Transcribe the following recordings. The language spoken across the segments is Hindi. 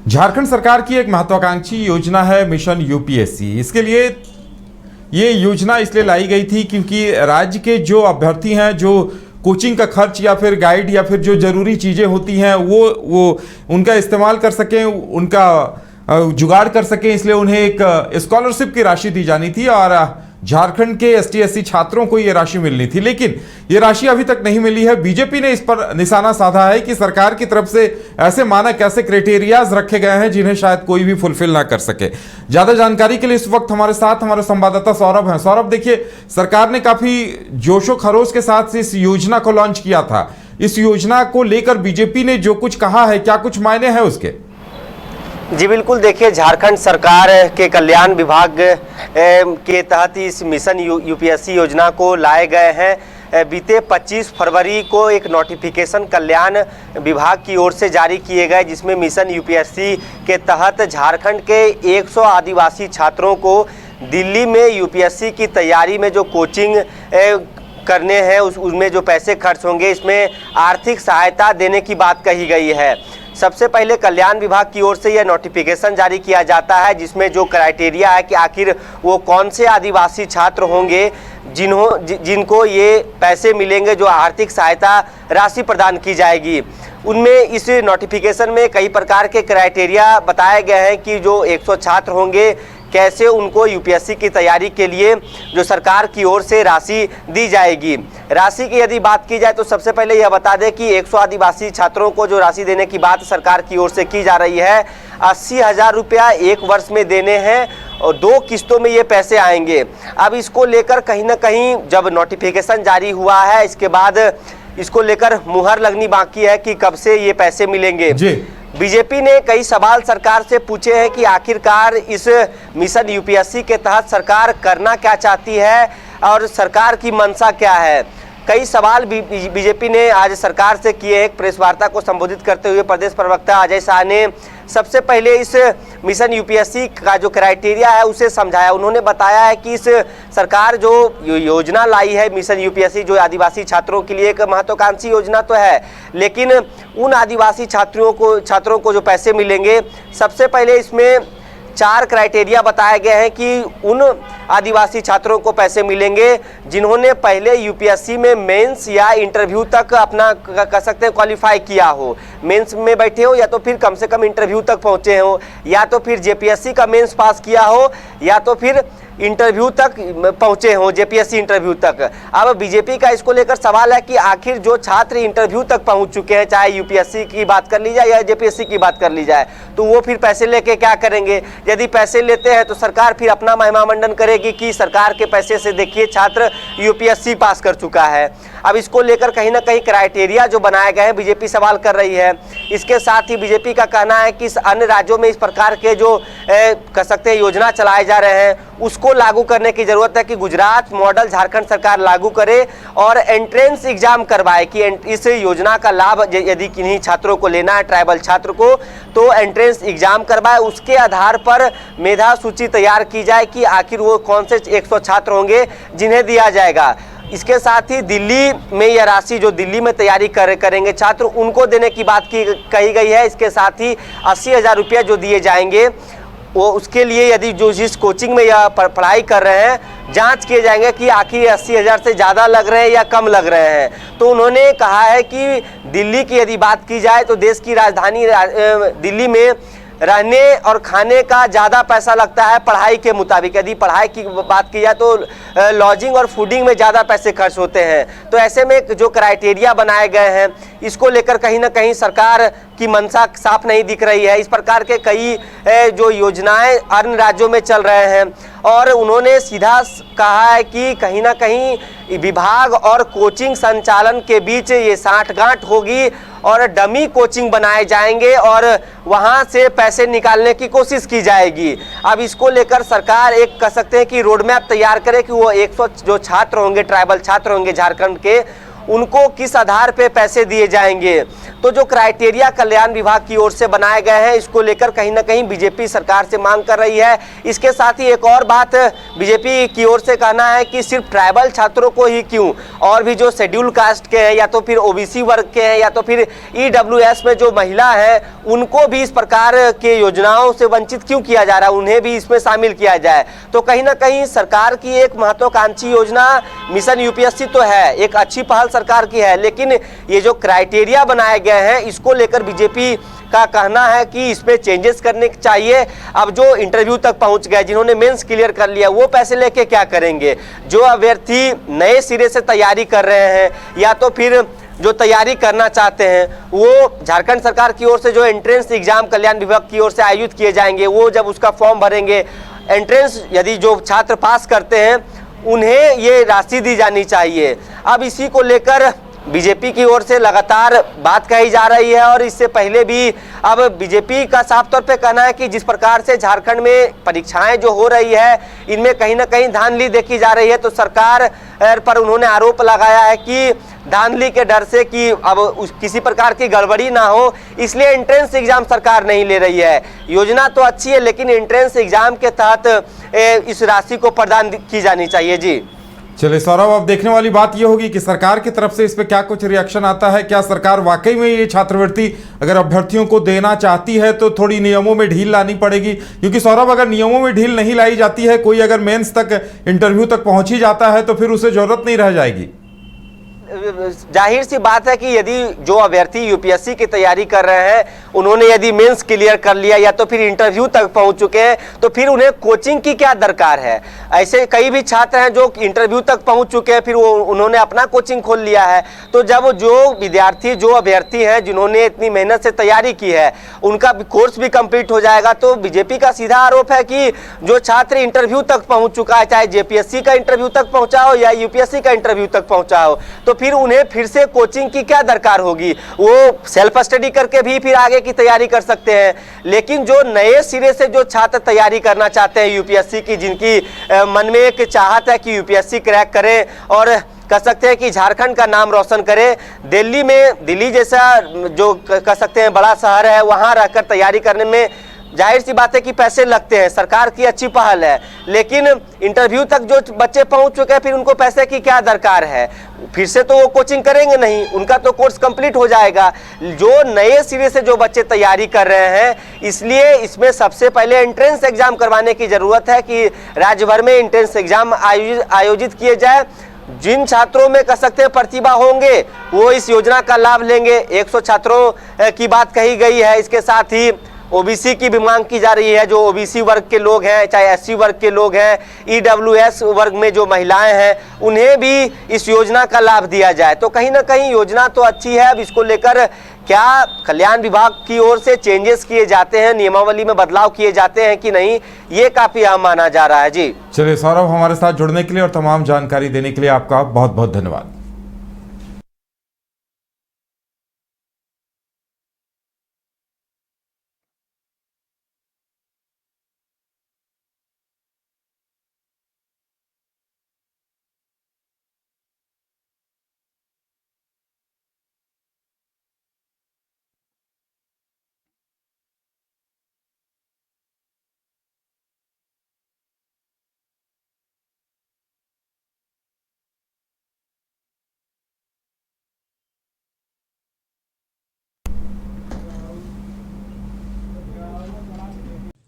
झारखंड सरकार की एक महत्वाकांक्षी योजना है मिशन यूपीएससी। इसके लिए ये योजना इसलिए लाई गई थी क्योंकि राज्य के जो अभ्यर्थी हैं, जो कोचिंग का खर्च या फिर गाइड या फिर जो जरूरी चीज़ें होती हैं वो उनका इस्तेमाल कर सकें, उनका जुगाड़ कर सकें, इसलिए उन्हें एक स्कॉलरशिप की राशि दी जानी थी और झारखंड के एसटी एससी छात्रों को ये राशि मिलनी थी। लेकिन ये राशि अभी तक नहीं मिली है। बीजेपी ने इस पर निशाना साधा है कि सरकार की तरफ से ऐसे मानक, ऐसे क्राइटेरियाज रखे गए हैं जिन्हें शायद कोई भी फुलफिल ना कर सके। ज्यादा जानकारी के लिए इस वक्त हमारे साथ हमारे संवाददाता सौरभ हैं। सौरभ, देखिए, सरकार ने काफी जोशो खरोश के साथ इस योजना को लॉन्च किया था। इस योजना को लेकर बीजेपी ने जो कुछ कहा है, क्या कुछ मायने हैं उसके? जी बिल्कुल, देखिए, झारखंड सरकार के कल्याण विभाग के तहत इस मिशन यूपीएससी योजना को लाए गए हैं। बीते 25 फरवरी को एक नोटिफिकेशन कल्याण विभाग की ओर से जारी किए गए, जिसमें मिशन यूपीएससी के तहत झारखंड के 100 आदिवासी छात्रों को दिल्ली में यूपीएससी की तैयारी में जो कोचिंग करने हैं उसमें जो पैसे खर्च होंगे, इसमें आर्थिक सहायता देने की बात कही गई है। सबसे पहले कल्याण विभाग की ओर से यह नोटिफिकेशन जारी किया जाता है, जिसमें जो क्राइटेरिया है कि आखिर वो कौन से आदिवासी छात्र होंगे जिनको ये पैसे मिलेंगे, जो आर्थिक सहायता राशि प्रदान की जाएगी। उनमें इस नोटिफिकेशन में कई प्रकार के क्राइटेरिया बताए गए हैं कि जो 100 छात्र होंगे, कैसे उनको यूपीएससी की तैयारी के लिए जो सरकार की ओर से राशि दी जाएगी। राशि की यदि बात की जाए तो सबसे पहले यह बता दें कि 100 आदिवासी छात्रों को जो राशि देने की बात सरकार की ओर से की जा रही है, 80,000 रुपया एक वर्ष में देने हैं और 2 किस्तों में ये पैसे आएंगे। अब इसको लेकर कहीं ना कहीं जब नोटिफिकेशन जारी हुआ है, इसके बाद इसको लेकर मुहर लगनी बाकी है कि कब से ये पैसे मिलेंगे। बीजेपी ने कई सवाल सरकार से पूछे हैं कि आखिरकार इस मिशन यूपीएससी के तहत सरकार करना क्या चाहती है और सरकार की मंशा क्या है। कई सवाल बीजेपी ने आज सरकार से किए। एक प्रेस वार्ता को संबोधित करते हुए प्रदेश प्रवक्ता अजय शाह ने सबसे पहले इस मिशन यूपीएससी का जो क्राइटेरिया है उसे समझाया। उन्होंने बताया है कि इस सरकार जो योजना लाई है मिशन यूपीएससी, जो आदिवासी छात्रों के लिए एक महत्वाकांक्षी योजना तो है, लेकिन उन आदिवासी छात्रों को जो पैसे मिलेंगे, सबसे पहले इसमें 4 क्राइटेरिया बताए गए हैं कि उन आदिवासी छात्रों को पैसे मिलेंगे जिन्होंने पहले यूपीएससी में मेंस या इंटरव्यू तक अपना कह सकते हैं क्वालिफाई किया हो। मेंस में बैठे हो या तो फिर कम से कम इंटरव्यू तक पहुंचे हो, या तो फिर जेपीएससी का मेंस पास किया हो, या तो फिर इंटरव्यू तक पहुंचे हो, जेपीएससी इंटरव्यू तक। अब बीजेपी का इसको लेकर सवाल है कि आखिर जो छात्र इंटरव्यू तक पहुंच चुके हैं, चाहे यूपीएससी की बात कर ली जाए या जेपीएससी की बात कर ली जाए, तो वो फिर पैसे लेके क्या करेंगे? यदि पैसे लेते हैं तो सरकार फिर अपना महिमा मंडन करेगी कि सरकार के पैसे से देखिए छात्र यूपीएससी पास कर चुका है। अब इसको लेकर कहीं ना कहीं क्राइटेरिया जो बनाए गए हैं, बीजेपी सवाल कर रही है। इसके साथ ही बीजेपी का कहना है कि अन्य राज्यों में इस प्रकार के जो कह सकते हैं योजना चलाए जा रहे हैं, उसको लागू करने की जरूरत है कि गुजरात मॉडल झारखंड सरकार लागू करे और एंट्रेंस एग्जाम करवाए कि इस योजना का लाभ यदि किन्हीं छात्रों को लेना है, ट्राइबल छात्र को, तो एंट्रेंस एग्जाम करवाए। उसके आधार पर मेधा सूची तैयार की जाए कि आखिर वो कौन से 100 छात्र होंगे जिन्हें दिया जाएगा। इसके साथ ही दिल्ली में यह राशि जो दिल्ली में तैयारी करेंगे छात्र, उनको देने की बात कही गई है। इसके साथ ही 80,000 रुपया जो दिए जाएंगे, वो उसके लिए यदि जो जिस कोचिंग में यह पढ़ाई कर रहे हैं, जांच किए जाएंगे कि आखिर 80,000 से ज़्यादा लग रहे हैं या कम लग रहे हैं। तो उन्होंने कहा है कि दिल्ली की यदि बात की जाए तो देश की राजधानी दिल्ली में रहने और खाने का ज़्यादा पैसा लगता है पढ़ाई के मुताबिक। यदि पढ़ाई की बात की जाए तो लॉजिंग और फूडिंग में ज़्यादा पैसे खर्च होते हैं। तो ऐसे में जो क्राइटेरिया बनाए गए हैं, इसको लेकर कहीं ना कहीं सरकार की मंशा साफ नहीं दिख रही है। इस प्रकार के कई जो योजनाएं अन्य राज्यों में चल रहे हैं और उन्होंने सीधा कहा है कि कहीं ना कहीं विभाग और कोचिंग संचालन के बीच ये साठगांठ होगी और डमी कोचिंग बनाए जाएंगे और वहां से पैसे निकालने की कोशिश की जाएगी। अब इसको लेकर सरकार एक कह सकते हैं कि रोड मैप तैयार करे कि वो 100 जो छात्र होंगे, ट्राइबल छात्र होंगे झारखंड के, उनको किस आधार पे पैसे दिए जाएंगे। तो जो क्राइटेरिया कल्याण विभाग की ओर से बनाए गए हैं, इसको लेकर कहीं ना कहीं बीजेपी सरकार से मांग कर रही है। इसके साथ ही एक और बात बीजेपी की ओर से कहना है कि सिर्फ ट्राइबल छात्रों को ही क्यों, और भी जो शेड्यूल कास्ट के हैं या तो फिर ओबीसी वर्ग के हैं या तो फिर ईडब्ल्यूएस में जो महिला है, उनको भी इस प्रकार के योजनाओं से वंचित क्यों किया जा रहा है, उन्हें भी इसमें शामिल किया जाए। तो कहीं ना कहीं सरकार की एक महत्वाकांक्षी योजना मिशन यूपीएससी तो है, एक अच्छी पहल सरकार की है, लेकिन ये जो क्राइटेरिया बनाए गए हैं इसको लेकर बीजेपी का कहना है कि इसमें चेंजेस करने चाहिए। अब जो इंटरव्यू तक पहुंच गए, जिन्होंने मेंस क्लियर कर लिया, वो पैसे लेके क्या करेंगे? जो अभ्यर्थी नए सिरे से तैयारी कर रहे हैं या तो फिर जो तैयारी करना चाहते हैं, वो झारखंड सरकार की ओर से जो एंट्रेंस एग्जाम कल्याण विभाग की ओर से आयोजित किए जाएंगे, वो जब उसका फॉर्म भरेंगे, एंट्रेंस यदि जो छात्र पास करते हैं उन्हें ये राशि दी जानी चाहिए। अब इसी को लेकर बीजेपी की ओर से लगातार बात कही जा रही है और इससे पहले भी अब बीजेपी का साफ तौर पे कहना है कि जिस प्रकार से झारखंड में परीक्षाएं जो हो रही है, इनमें कहीं ना कहीं धांधली देखी जा रही है। तो सरकार पर उन्होंने आरोप लगाया है कि धांधली के डर से कि अब किसी प्रकार की गड़बड़ी ना हो, इसलिए एंट्रेंस एग्जाम सरकार नहीं ले रही है। योजना तो अच्छी है, लेकिन एंट्रेंस एग्जाम के तहत इस राशि को प्रदान की जानी चाहिए। जी चलिए सौरभ, अब देखने वाली बात यह होगी कि सरकार की तरफ से इस पे क्या कुछ रिएक्शन आता है। क्या सरकार वाकई में ये छात्रवृत्ति अगर अभ्यर्थियों को देना चाहती है तो थोड़ी नियमों में ढील लानी पड़ेगी, क्योंकि सौरभ अगर नियमों में ढील नहीं लाई जाती है, कोई अगर मेंस तक इंटरव्यू तक पहुंच ही जाता है तो फिर उसे जरूरत नहीं रह जाएगी। जाहिर सी बात है कि यदि जो अभ्यर्थी यूपीएससी की तैयारी कर रहे हैं, उन्होंने यदि मेंस क्लियर कर लिया या तो फिर इंटरव्यू तक पहुंच चुके हैं, तो फिर उन्हें कोचिंग की क्या दरकार है। ऐसे कई भी छात्र हैं जो इंटरव्यू तक पहुंच चुके हैं, फिर वो उन्होंने अपना कोचिंग खोल लिया है। तो जब जो विद्यार्थी, जो अभ्यर्थी हैं जिन्होंने इतनी मेहनत से तैयारी की है, उनका कोर्स भी कंप्लीट हो जाएगा। तो बीजेपी का सीधा आरोप है कि जो छात्र इंटरव्यू तक पहुंच चुका है, चाहे जेपीएससी का इंटरव्यू तक पहुंचा हो या यूपीएससी का इंटरव्यू तक पहुंचा हो, तो फिर उन्हें फिर से कोचिंग की क्या दरकार होगी। वो सेल्फ स्टडी करके भी फिर आगे की तैयारी कर सकते हैं। लेकिन जो नए सिरे से जो छात्र तैयारी करना चाहते हैं यूपीएससी की, जिनकी मन में एक चाहत है कि यूपीएससी क्रैक करें और कह सकते हैं कि झारखंड का नाम रोशन करे, दिल्ली जैसा जो कह सकते हैं बड़ा शहर है, वहां रहकर तैयारी करने में जाहिर सी बात है कि पैसे लगते हैं। सरकार की अच्छी पहल है, लेकिन इंटरव्यू तक जो बच्चे पहुंच चुके हैं, फिर उनको पैसे की क्या दरकार है। फिर से तो वो कोचिंग करेंगे नहीं, उनका तो कोर्स कंप्लीट हो जाएगा। जो नए सिरे से जो बच्चे तैयारी कर रहे हैं, इसलिए इसमें सबसे पहले एंट्रेंस एग्जाम करवाने की जरूरत है कि राज्य भर में एंट्रेंस एग्जाम आयोजित किए जाए। जिन छात्रों में कह सकते हैं प्रतिभा होंगे, वो इस योजना का लाभ लेंगे। 100 छात्रों की बात कही गई है। इसके साथ ही ओबीसी की भी मांग की जा रही है। जो ओबीसी वर्ग के लोग हैं, चाहे एससी वर्ग के लोग हैं, ईडब्ल्यूएस वर्ग में जो महिलाएं हैं, उन्हें भी इस योजना का लाभ दिया जाए। तो कहीं ना कहीं योजना तो अच्छी है। अब इसको लेकर क्या कल्याण विभाग की ओर से चेंजेस किए जाते हैं, नियमावली में बदलाव किए जाते हैं कि नहीं, ये काफी अहम माना जा रहा है। जी चलिए सौरभ, हमारे साथ जुड़ने के लिए और तमाम जानकारी देने के लिए आपका बहुत बहुत धन्यवाद।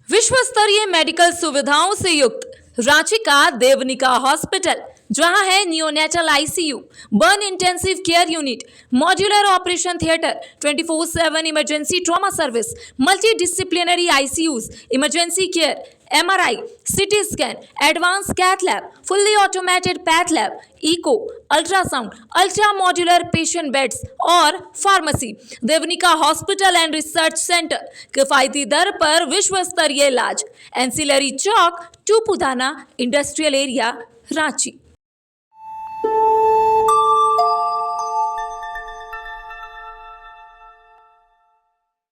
विश्व स्तरीय मेडिकल सुविधाओं से युक्त रांची का देवनिका हॉस्पिटल, जहां है neonatal ICU, burn intensive care unit, modular operation theatre, 24/7 emergency trauma service, multi disciplinary ICUs, emergency care, MRI, CT scan, advance cath lab, fully automated path lab, echo, ultrasound, ultra modular patient beds और pharmacy. Devnika hospital and research centre, किफायती दर पर विश्व स्तरीय इलाज। Ancillary chowk, Tupudana industrial area, Ranchi.